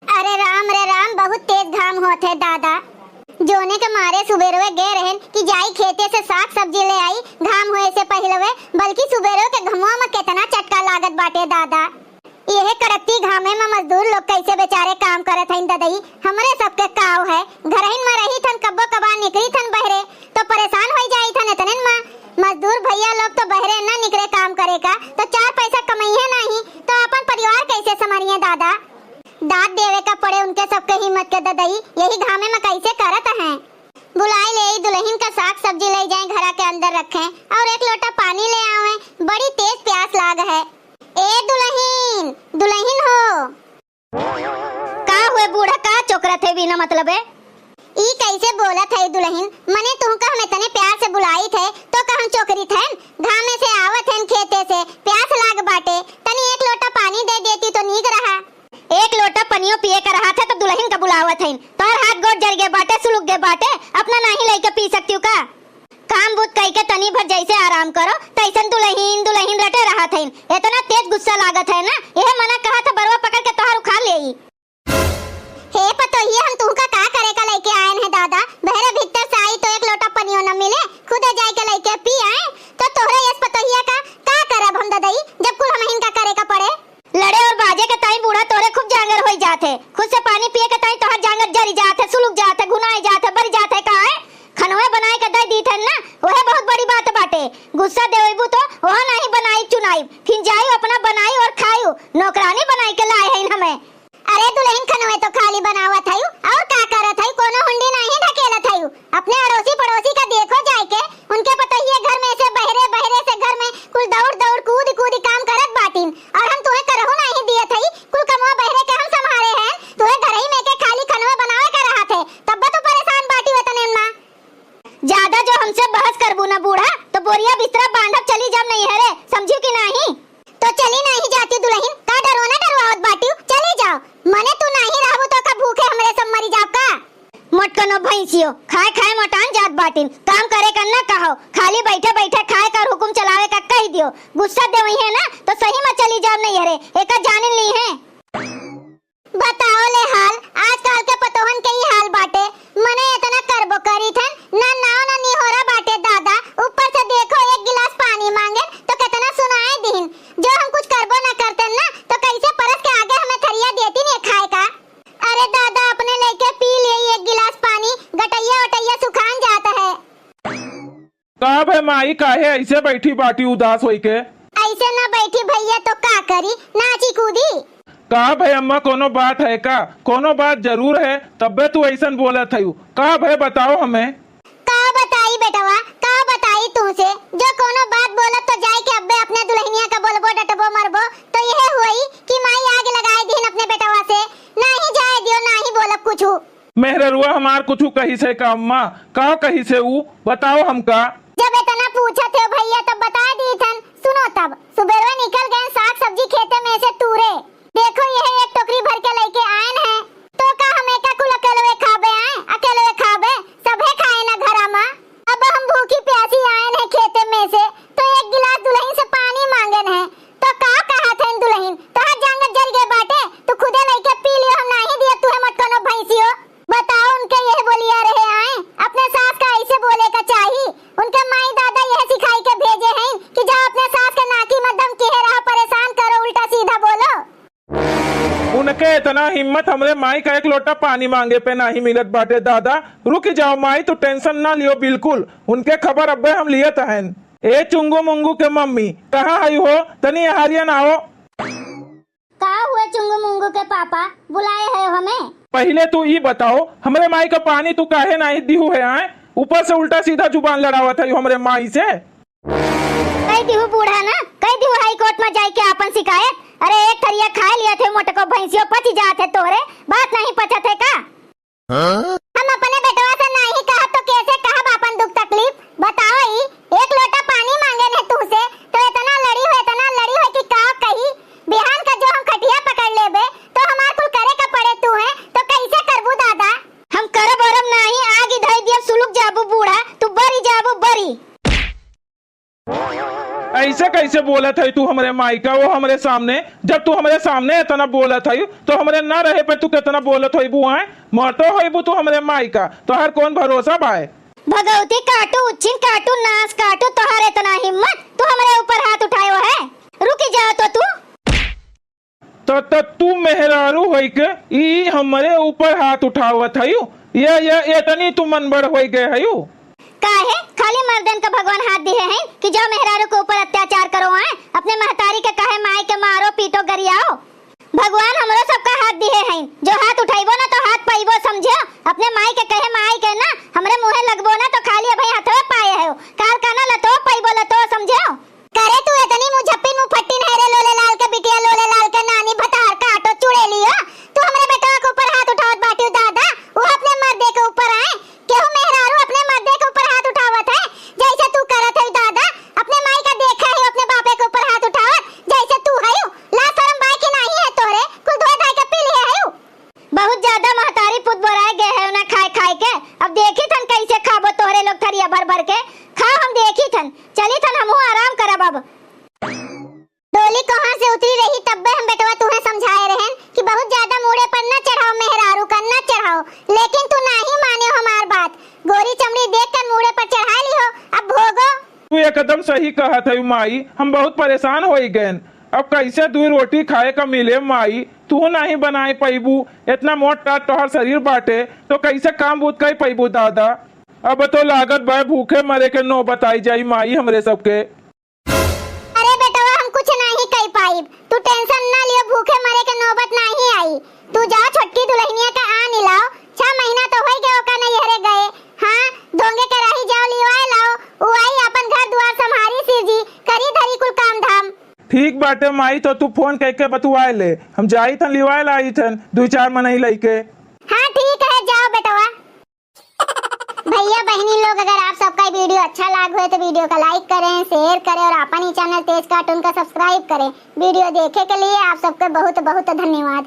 अरे राम बहुत तेज घाम होते दादा। जोने के मारे सुबेरवे गए रहन कि जाई खेते से साग सब्जी ले आई घाम होए से पहलवे, बल्कि सुबेरवे के घमवा में कितना चटका लागत बाटे दादा। यह कड़कती घामे में मजदूर लोग कैसे बेचारे काम करत हइन ददई। हमरे सबके काव है घरहिन में रही थन, कब्बो कबा निकली थन बहरे तो परेशान हो जाई थन। इतने में मजदूर भैया लोग तो बहरे न निकले काम करे का तो चार पैसा कमाइए नहीं तो अपन परिवार कैसे संभालिए दादा। दांत देवे का पड़े उनके सबके हिम्मत के ददई, यही घामे में कैसे करत हैं। बुलाई ले दुल्हन का साग सब्जी ले जाए घरा के अंदर रखें और एक लोटा पानी ले आवे, बड़ी तेज प्यास लाग है। ए दुल्हन दुल्हन हो का हुए बूढ़ा का चोकरा थे बिना मतलब है। ई कैसे बोलत है दुल्हन, मने तुमका हम इतने प्यार से बुलाई थे तो कहम चोकरी थे। घामे से आवत हैं खेते से प्यास लाग बाटे, तनी एक लोटा पानी दे देती तो नीक रहा। एक लोटा पनियो पिए का रहा था तो दुल्हन का बुलावत है। तोर हाथ गोड़ जल गए बाटे, सुलग गए बाटे, अपना नहीं लेके पी सकती हूँ का। काम बुत कई के तनी भर जैसे आराम करो तैसन दुल्हन दुल्हन रटे रहा था। इतना तेज गुस्सा लागत है ना, यह मना कहा था बरवा पकड़ के तोहर उखाड़ ले। हे पतोहिया हम तुमका का करे का लेके आए हैं दादा। बहरे भीतर से आई तो एक लोटा पनियो न मिले, खुद जाए के लेके पी आए तो तोहरे यस पतोहिया का करब हम ददई जब कुल हम इनका करे का पड़े। लड़े और बाजे के ताई बूढ़ा तोरे खूब जांगर होई जाते, खुद से पानी पिए के ताई तोहर जांगर जरी जाते, सुलग जाते, घुनाई जाते, बर जाते का है। खनवे बनाए के दई दी थन ना, वह बहुत बड़ी बात बाटे। गुस्सा देवेबू तो वह नहीं बनाई चुनाई, फिर जाई अपना बनाई और खायू, नौकरानी बनाई के लाए हैं हमें। अरे दुल्हन खनवे तो खाली बनावत है और का करत है, कोनो हुंडी नहीं ढकेलत है। अपने अड़ोसी पड़ोसी का देखो जाए के, उनके पतोहिए घर में से बहरे बहरे से घर में कुल दौड़ दौड़ कूद कूद काम करत बाटिन और हम तुम्हें करहु नहीं दिए थे। कुल कमवा बहरे के हम संभाले हैं, तुम्हें घर ही में के खाली खनवे बनावे का रहा थे, तब तो परेशान बाटी वतने ना। ज्यादा जो हमसे बहस करबू ना बूढ़ा तो बोरिया बिस्तरा बांधब चली जब नहीं है रे, समझी कि नहीं। तो चली नहीं जाती दुल्हन, का डरो ना डरवावत बाटी, चली जाओ। मने तू नहीं रहबू तो का भूखे हमरे सब मरी जाब का। मोटकनो भैंसियो खाए खाए मोटान जात बाटिन, काम करे करना कहो, खाली बैठे बैठे खाए कर हुकुम चलावे का कह दियो। गुस्सा देवही है ना तो सही में चली जाब नहीं हरे, एका जानिन ली है। बताओ ले हाल आजकल के पतोहन के ही हाल बाटे। मने इतना करबो करी थन ना नाव ना निहोरा बाटे दादा, ऊपर से देखो एक गिलास पानी मांगे तो कितना सुनाए दिन। जो हम कुछ करबो ना करते ना तो कैसे परस के आगे हमें थरिया देती नहीं खाए का। अरे दादा अपने लेके पी ले एक गिलास पानी, गटैया वटैया सुखान जाता है। का भाई माई काहे ऐसे बैठी बाटी उदास होई के। ऐसे ना बैठी भैया तो का करी, नाची कूदी। का भाई अम्मा कोनो बात है का, कोनो बात जरूर है तब्बे तू ऐसन बोलत है। का भाई बताओ हमें। का बताई बेटवा, का बताई तुमसे, जो कोनो बात बोलत तो जाए के अब्बे अपने दुल्हनिया का बोलबो डटबो मरबो तो यह हुई कि माई आग लगाए दिन अपने बेटवा से, नहीं जाए दियो नहीं बोलब कुछू। मेहरुआ हमार कुछू कही से का अम्मा, का कही से ऊ बताओ हमका। जब इतना पूछा थे भैया तब बता दी थन। सुनो तब सुबेरवा निकल गए साग सब्जी खेते में से तूरे, देखो यह एक टोकरी भर के लेके आए हैं तो का हमें का कुल अकेले खाबे आए, अकेले खाबे सबे खाए ना घरा में। अब हम भूखी प्यासी आए हैं खेते में से तो एक गिलास दुल्हन से पानी मांगन है तो का कहा थे दुल्हन तो जांगर जल गए बाटे तो खुदे लेके पी लियो, हम नहीं दिया तुहे मटकनो भैंसियो। बताओ उनके यह बोलिया रहे आए, अपने सास का ऐसे बोले का चाहिए। उनके माई दादा यह सिखाई के भेजे हैं कि जाओ अपने सास के नाकी में दम किए रहो, परेशान करो, उल्टा सीधा बोलो। उनके इतना हिम्मत हमरे माई का एक लोटा पानी मांगे पे नहीं मिलत बाटे दादा। रुक जाओ माई, तो टेंशन ना लियो बिल्कुल, उनके खबर अब्बे हम लिए तहन। ए चुंगू मुंगू के मम्मी कहाँ आई हो, तनी हारियन आओ। का हुआ चुंगू मुंगू के पापा, बुलाए है हमें। पहले तू ये बताओ हमरे माई का पानी तू काहे नहीं दिहु है आए, ऊपर से उल्टा सीधा जुबान लड़ावत है हमरे माई से। कह दिहु बूढ़ा ना, कह दिहु हाई कोर्ट में जाए के अपन शिकायत। अरे एक थरिया खा लिया थे मोटको भैंसियो पच जाते तोरे, बात नहीं पचत है का। हम अपने बेटवा से नहीं कहा तो कैसे कहा बापन दुख तकलीफ। बताओ ही एक लोटा पानी मांगे ने तुमसे तो इतना लड़ी हो कि का कही। बिहान का जो हम खटिया पकड़ लेबे तो हमार कुल करे का पड़े तू है तो कैसे करबू दादा। हम करब औरब नहीं, आग इधर दिया सुलग जाबू बूढ़ा, तू बरी जाबू बरी। ऐसे कैसे कैसे बोला था तू हमारे माई का वो हमारे सामने? जब तू हमारे सामने इतना बोला था तो हमारे ना रहे पे तू कितना बोलत हो बू है? मरतो हो तू हमारे माई का तो हर कौन भरोसा भाई? भगवती काटू उच्चिन काटू नास काटू तोहर इतना हिम्मत तू हमारे ऊपर हाथ उठाए हो है? रुक जा तो तू तो तू मेहरारू होई के ई हमारे ऊपर हाथ उठावत है ये इतनी तू मनबड़ हो गए है काहे खाली मर्दन का भगवान हाथ दिए हैं कि जो मेहरारू के ऊपर अत्याचार करो हैं अपने महतारी के कहे माई के मारो पीटो गरियाओ। भगवान हमरो सबका हाथ दिए हैं जो हाथ उठाइबो ना तो हाथ पाइबो समझो। अपने माई के कहे माई के ना हमरे मुंहे लगबो ना तो खाली भाई हाथवे पाए है काल काना लतो पाइबो लतो समझो। करे तू इतनी मुझप्पी मुफट्टी नहरे लोले लाल के बिटिया लोले लाल के नानी भतार का आटो चुड़े लियो तू हमरे बेटा के ऊपर हाथ उठावत बाटियो दादा वो अपने मर्दे के ऊपर आए केहू मेहरारू अपने मर्दे के ऊपर हाथ उठावत है जैसे तू करत है दादा अपने माई का देखा है अपने बापे के ऊपर हाथ उठावत जैसे तू है ला शर्म बाई के नहीं है तोरे कुल धोए धाय के पी लिया है बहुत ज्यादा महतारी पुत बोराए गए है ना खाए खाए के। अब देखी थन कैसे खाबो तोरे लोग थरिया भर भर के खा हम देखी थन चली थन हमहू आराम करब। अब डोली कहां से उतरी रही तब हम बेटवा तुम्हें समझाए रहन कि बहुत ज्यादा मुड़े पर न चढ़ाओ मेहरारू का न चढ़ाओ लेकिन तू नहीं माने हमार बात गोरी चमड़ी देख कर मुड़े पर चढ़ा ली हो अब भोगो। तू एकदम सही कहा था माई हम बहुत परेशान हो गए अब कैसे दू रोटी खाए का मिले माई तू नहीं बनाए पैबू इतना मोटा तोहर शरीर बाटे तो कैसे काम बूत कर पैबू दादा। अब तो लागत भाई भूखे मरे के नो बताई जाई माई हमरे सबके। अरे बेटवा हम कुछ नहीं कह पाई तू टेंशन ना लियो भूखे मरे के नौबत नहीं आई तू जाओ छोटकी दुल्हनिया का आ निलाओ 6 महीना तो होई गए ओका नहीं हरे गए। हां दोंगे के रही जाओ लिवाए लाओ वो आई अपन घर द्वार संभारी सीजी करी धरी कुल काम धाम। ठीक बाटे माई तो तू फोन करके बतुआए ले हम जाई थन लिवाए लाई थन 2-4 महीने लइके। हां ठीक है जाओ बेटवा। भैया बहनी लोग अगर आप सबका वीडियो अच्छा लगा हो तो वीडियो को लाइक करें शेयर करें और अपन ही चैनल तेज कार्टून का सब्सक्राइब करें। वीडियो देखे के लिए आप सबको बहुत बहुत धन्यवाद।